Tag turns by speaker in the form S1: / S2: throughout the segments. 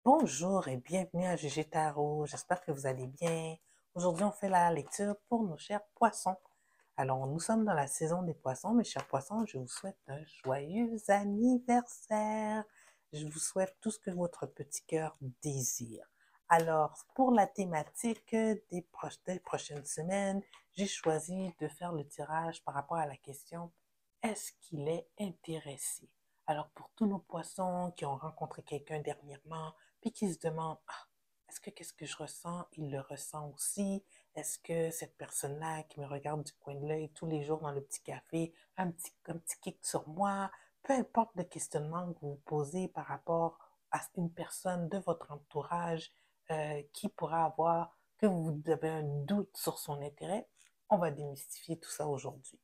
S1: Bonjour et bienvenue à GG Tarot. J'espère que vous allez bien. Aujourd'hui, on fait la lecture pour nos chers poissons. Alors, nous sommes dans la saison des poissons. Mes chers poissons, je vous souhaite un joyeux anniversaire. Je vous souhaite tout ce que votre petit cœur désire. Alors, pour la thématique des prochaines semaines, j'ai choisi de faire le tirage par rapport à la question est-ce qu'il est intéressé? Alors, pour tous nos poissons qui ont rencontré quelqu'un dernièrement, puis qui se demandent est-ce que qu'est-ce que je ressens, il le ressent aussi? Est-ce que cette personne-là qui me regarde du coin de l'œil tous les jours dans le petit café, un petit kick sur moi? Peu importe le questionnement que vous vous posez par rapport à une personne de votre entourage qui pourra avoir, que vous avez un doute sur son intérêt, on va démystifier tout ça aujourd'hui.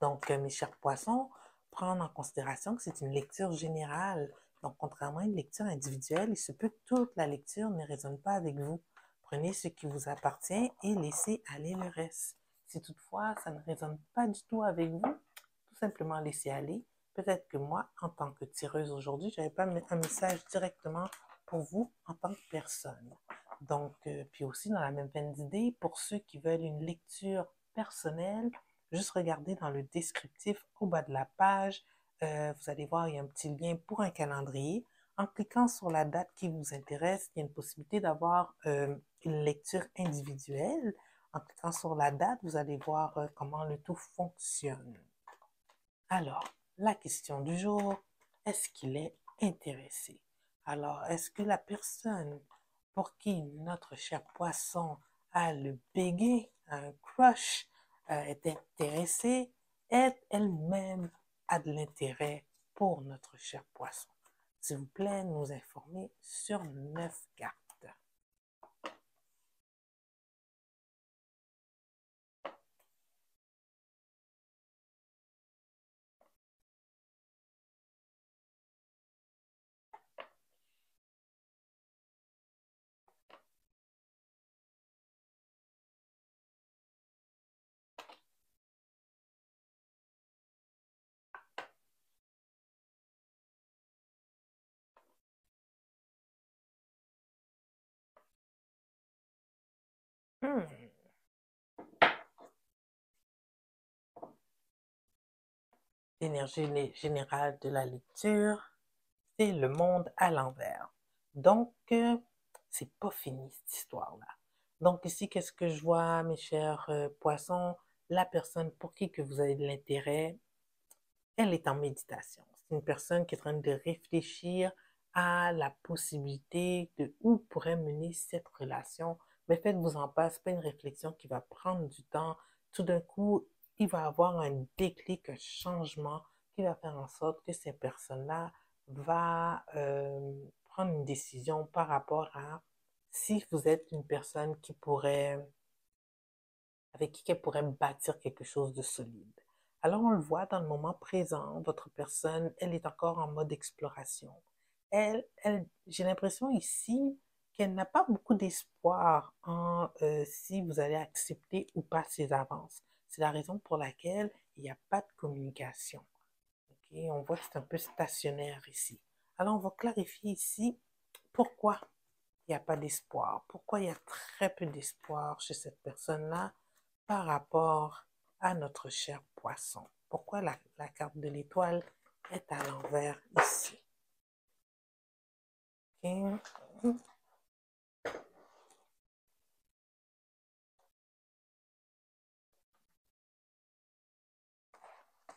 S1: Donc, mes chers poissons, prendre en considération que c'est une lecture générale. Donc, contrairement à une lecture individuelle, il se peut que toute la lecture ne résonne pas avec vous. Prenez ce qui vous appartient et laissez aller le reste. Si toutefois, ça ne résonne pas du tout avec vous, tout simplement laissez aller. Peut-être que moi, en tant que tireuse aujourd'hui, je n'avais pas un message directement pour vous en tant que personne. Donc, puis aussi dans la même veine d'idée, pour ceux qui veulent une lecture personnelle, juste regardez dans le descriptif au bas de la page. Vous allez voir, il y a un petit lien pour un calendrier. En cliquant sur la date qui vous intéresse, il y a une possibilité d'avoir une lecture individuelle. En cliquant sur la date, vous allez voir comment le tout fonctionne. Alors, la question du jour, est-ce qu'il est intéressé? Alors, est-ce que la personne pour qui notre cher poisson a le béguin, un crush, est intéressée, elle-même a de l'intérêt pour notre cher poisson? S'il vous plaît, nous informer sur 9 cartes. Hmm. L'énergie générale de la lecture, c'est le monde à l'envers. Donc, c'est pas fini cette histoire-là. Donc ici, qu'est-ce que je vois, mes chers poissons? La personne pour qui que vous avez de l'intérêt, elle est en méditation. C'est une personne qui est en train de réfléchir à la possibilité de où pourrait mener cette relation. Mais faites-vous en pas, ce n'est pas une réflexion qui va prendre du temps. Tout d'un coup, il va avoir un déclic, un changement qui va faire en sorte que ces personnes-là va prendre une décision par rapport à si vous êtes une personne qui pourrait, avec qui elle pourrait bâtir quelque chose de solide. Alors on le voit dans le moment présent, votre personne, elle est encore en mode exploration. J'ai l'impression ici qu'elle n'a pas beaucoup d'espoir en si vous allez accepter ou pas ses avances. C'est la raison pour laquelle il n'y a pas de communication. Okay? On voit que c'est un peu stationnaire ici. Alors on va clarifier ici pourquoi il n'y a pas d'espoir, pourquoi il y a très peu d'espoir chez cette personne-là par rapport à notre cher poisson. Pourquoi la carte de l'étoile est à l'envers ici. Okay.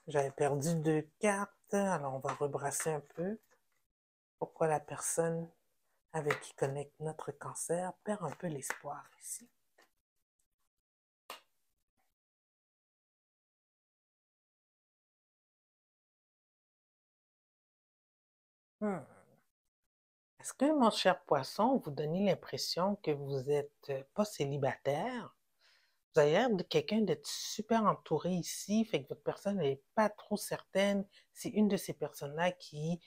S1: J'avais perdu 2 cartes, alors on va rebrasser un peu. Pourquoi la personne avec qui connecte notre cancer perd un peu l'espoir ici. Hmm. Est-ce que, mon cher poisson, vous donnez l'impression que vous n'êtes pas célibataire? Vous avez l'air de quelqu'un d'être super entouré ici, fait que votre personne n'est pas trop certaine si une de ces personnes-là qui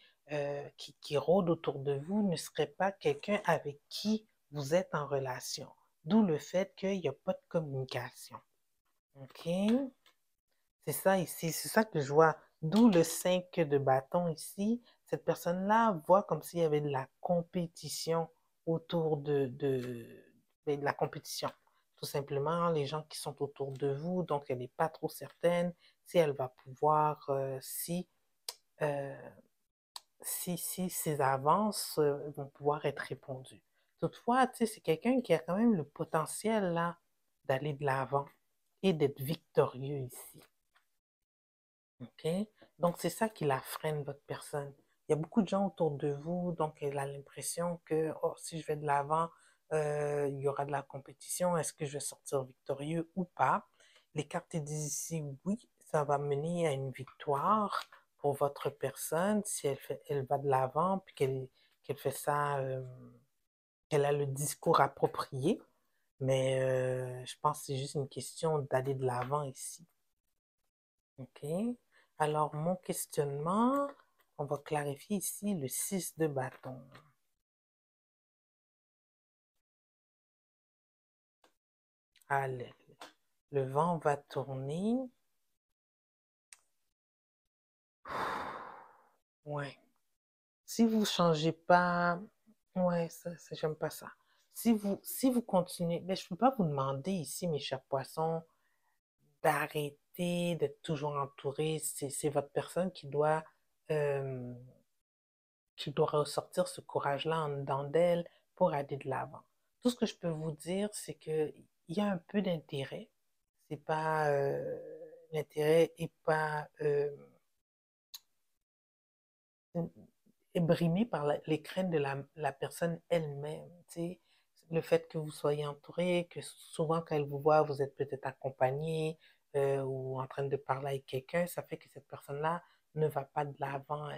S1: rôde autour de vous ne serait pas quelqu'un avec qui vous êtes en relation. D'où le fait qu'il n'y a pas de communication. OK? C'est ça ici, c'est ça que je vois. D'où le 5 de bâton ici. cette personne-là voit comme s'il y avait de la compétition autour de la compétition. Tout simplement, les gens qui sont autour de vous, donc elle n'est pas trop certaine si elle va pouvoir, euh, si ces avances vont pouvoir être répondues. Toutefois, tu sais, c'est quelqu'un qui a quand même le potentiel là d'aller de l'avant et d'être victorieux ici. OK? Donc, c'est ça qui la freine, votre personne. Il y a beaucoup de gens autour de vous, donc elle a l'impression que oh, si je vais de l'avant, il y aura de la compétition. Est-ce que je vais sortir victorieux ou pas? Les cartes disent ici, oui, ça va mener à une victoire pour votre personne si elle va de l'avant, puis qu'elle fait ça, qu'elle a le discours approprié. Mais je pense que c'est juste une question d'aller de l'avant ici. OK. Alors, mon questionnement, on va clarifier ici le 6 de bâton. Allez, le vent va tourner. Ouais. Si vous ne changez pas, ouais, j'aime pas ça. Si vous continuez, mais je ne peux pas vous demander ici, mes chers poissons, d'arrêter d'être toujours entouré. C'est votre personne euh, qui doit ressortir ce courage-là en dedans d'elle pour aller de l'avant. Tout ce que je peux vous dire, c'est qu'il y a un peu d'intérêt. C'est pas l'intérêt est pas est brimé par les craintes de la personne elle-même. Tu sais. Le fait que vous soyez entouré, que souvent quand elle vous voit, vous êtes peut-être accompagné ou en train de parler avec quelqu'un, ça fait que cette personne-là ne va pas de l'avant.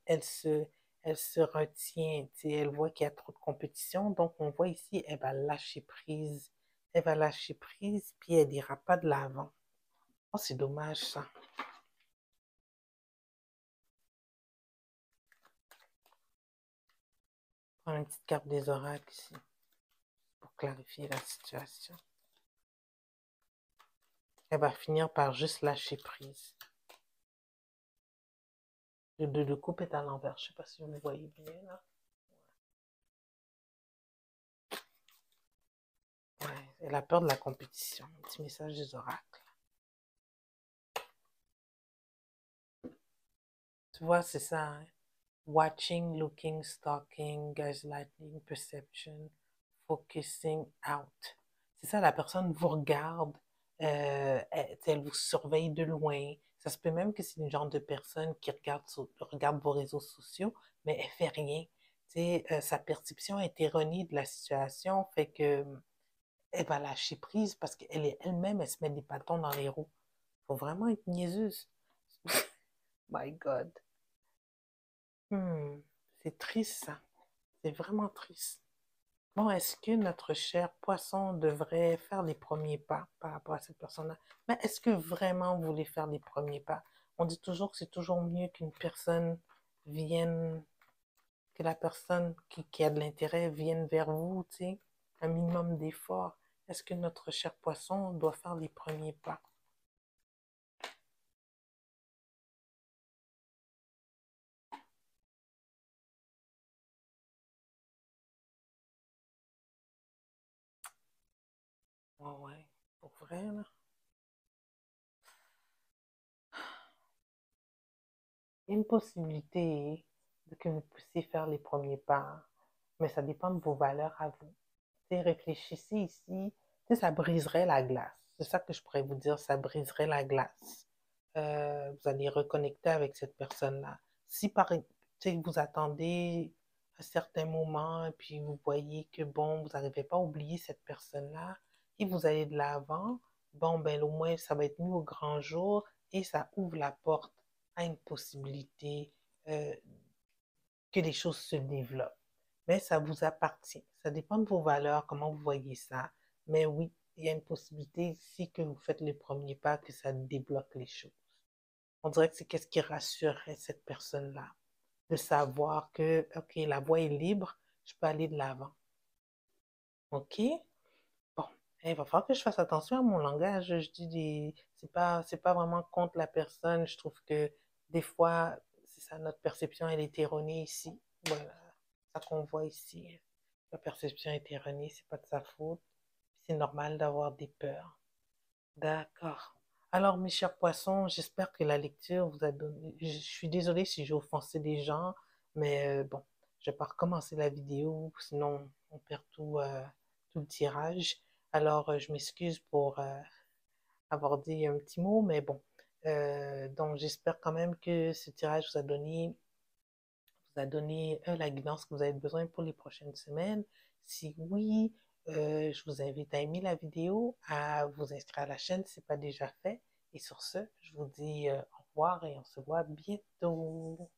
S1: Elle se retient. Tu sais. Elle voit qu'il y a trop de compétition. Donc, on voit ici, elle va lâcher prise. Elle va lâcher prise, puis elle n'ira pas de l'avant. Oh, c'est dommage, ça. Prends une petite carte des oracles ici pour clarifier la situation. Elle va finir par juste lâcher prise. Le 2 de coupe est à l'envers. Je ne sais pas si vous me voyez bien là. Ouais, elle a peur de la compétition. Un petit message des oracles. Tu vois, c'est ça. Hein? Watching, looking, stalking, gaslighting, perception, focusing out. C'est ça, la personne vous regarde, elle vous surveille de loin. Ça se peut même que c'est une genre de personne qui regarde vos réseaux sociaux, mais elle fait rien. Sa perception est erronée de la situation fait que elle va lâcher prise parce qu'elle est elle-même, elle se met des bâtons dans les roues. Faut vraiment être niaiseuse. My God. Hmm, c'est triste ça. C'est vraiment triste. Bon, est-ce que notre cher poisson devrait faire les premiers pas par rapport à cette personne-là? Mais est-ce que vraiment vous voulez faire les premiers pas? On dit toujours que c'est toujours mieux qu'une personne vienne, que la personne qui a de l'intérêt vienne vers vous, tu sais, un minimum d'effort. Est-ce que notre cher poisson doit faire les premiers pas? Ouais, ouais, pour vrai, là. Il y a une possibilité de que vous puissiez faire les premiers pas, mais ça dépend de vos valeurs à vous. Réfléchissez ici, ça briserait la glace. C'est ça que je pourrais vous dire, ça briserait la glace. Vous allez reconnecter avec cette personne-là. Si vous attendez un certain moment et puis vous voyez que bon, vous n'arrivez pas à oublier cette personne-là et vous allez de l'avant, bon, ben au moins ça va être mis au grand jour et ça ouvre la porte à une possibilité euh, que les choses se développent. Mais ça vous appartient. Ça dépend de vos valeurs, comment vous voyez ça. Mais oui, il y a une possibilité ici que vous faites les premiers pas, que ça débloque les choses. On dirait que c'est qu'est-ce qui rassurerait cette personne-là, de savoir que, OK, la voie est libre, je peux aller de l'avant. OK? Bon, il va falloir que je fasse attention à mon langage. Je dis c'est pas vraiment contre la personne. Je trouve que des fois, c'est ça, notre perception, elle est erronée ici. Voilà, ça qu'on voit ici. La perception est erronée, c'est pas de sa faute. C'est normal d'avoir des peurs. D'accord. Alors, mes chers poissons, j'espère que la lecture vous a donné. Je suis désolée si j'ai offensé des gens, mais bon, je vais pas recommencer la vidéo, sinon on perd tout le tirage. Alors, je m'excuse pour avoir dit un petit mot, mais bon. Donc, j'espère quand même que ce tirage vous a donné la guidance que vous avez besoin pour les prochaines semaines. Si oui, je vous invite à aimer la vidéo, à vous inscrire à la chaîne si ce n'est pas déjà fait. Et sur ce, je vous dis au revoir et on se voit bientôt.